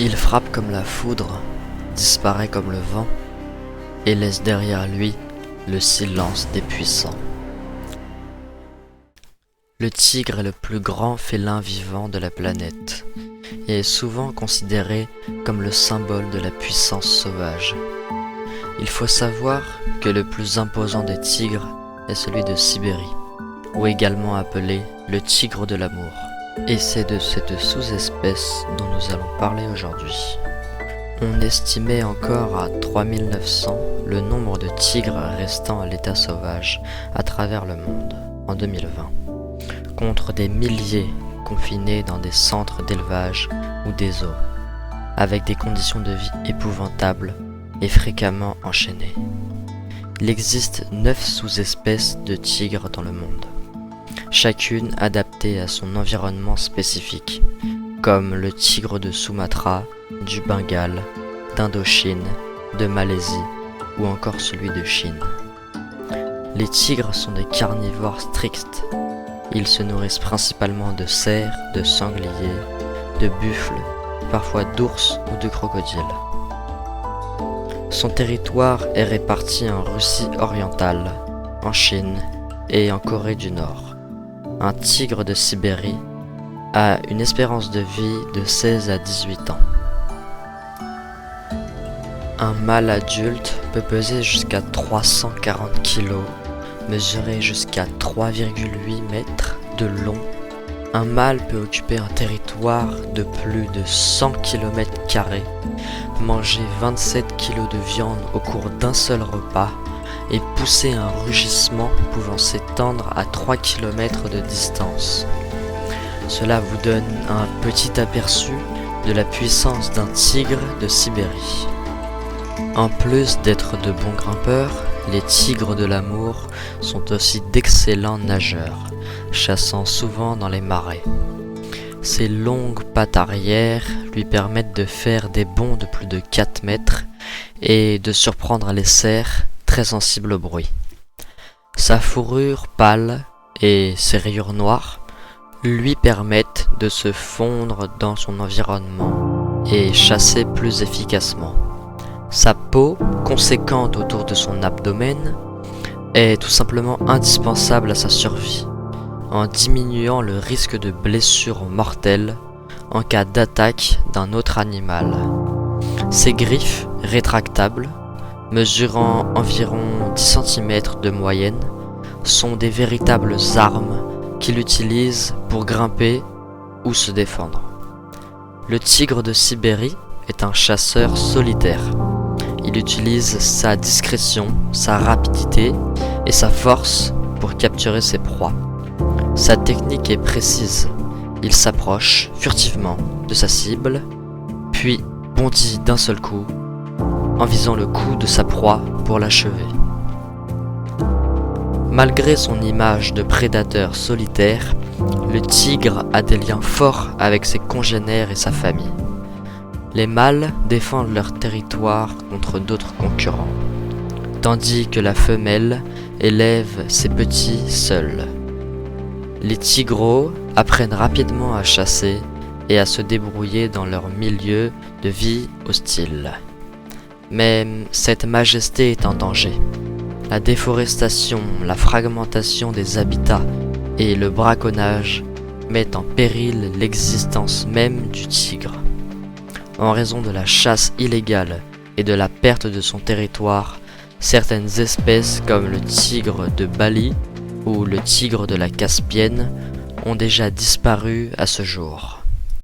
Il frappe comme la foudre, disparaît comme le vent, et laisse derrière lui le silence des puissants. Le tigre est le plus grand félin vivant de la planète et est souvent considéré comme le symbole de la puissance sauvage. Il faut savoir que le plus imposant des tigres est celui de Sibérie, ou également appelé le tigre de l'amour. Et c'est de cette sous-espèce dont nous allons parler aujourd'hui. On estimait encore à 3900 le nombre de tigres restant à l'état sauvage à travers le monde en 2020, contre des milliers confinés dans des centres d'élevage ou des zoos, avec des conditions de vie épouvantables et fréquemment enchaînées. Il existe 9 sous-espèces de tigres dans le monde, chacune adaptée à son environnement spécifique, comme le tigre de Sumatra, du Bengale, d'Indochine, de Malaisie ou encore celui de Chine. Les tigres sont des carnivores stricts. Ils se nourrissent principalement de cerfs, de sangliers, de buffles, parfois d'ours ou de crocodiles. Son territoire est réparti en Russie orientale, en Chine et en Corée du Nord. Un tigre de Sibérie a une espérance de vie de 16 à 18 ans. Un mâle adulte peut peser jusqu'à 340 kg, mesurer jusqu'à 3,8 mètres de long. Un mâle peut occuper un territoire de plus de 100 km², manger 27 kg de viande au cours d'un seul repas et pousser un rugissement pouvant s'étendre à 3 km de distance. Cela vous donne un petit aperçu de la puissance d'un tigre de Sibérie. En plus d'être de bons grimpeurs, les tigres de l'amour sont aussi d'excellents nageurs, chassant souvent dans les marais. Ses longues pattes arrière lui permettent de faire des bonds de plus de 4 mètres et de surprendre les cerfs très sensibles au bruit. Sa fourrure pâle et ses rayures noires lui permettent de se fondre dans son environnement et chasser plus efficacement. Sa peau, conséquente autour de son abdomen, est tout simplement indispensable à sa survie, en diminuant le risque de blessures mortelles en cas d'attaque d'un autre animal. Ses griffes, rétractables, mesurant environ 10 cm de moyenne, sont des véritables armes qu'il utilise pour grimper ou se défendre. Le tigre de Sibérie est un chasseur solitaire. Il utilise sa discrétion, sa rapidité et sa force pour capturer ses proies. Sa technique est précise. Il s'approche furtivement de sa cible, puis bondit d'un seul coup, en visant le cou de sa proie pour l'achever. Malgré son image de prédateur solitaire, le tigre a des liens forts avec ses congénères et sa famille. Les mâles défendent leur territoire contre d'autres concurrents, tandis que la femelle élève ses petits seuls. Les tigreaux apprennent rapidement à chasser et à se débrouiller dans leur milieu de vie hostile. Mais cette majesté est en danger. La déforestation, la fragmentation des habitats et le braconnage mettent en péril l'existence même du tigre. En raison de la chasse illégale et de la perte de son territoire, certaines espèces comme le tigre de Bali ou le tigre de la Caspienne ont déjà disparu à ce jour.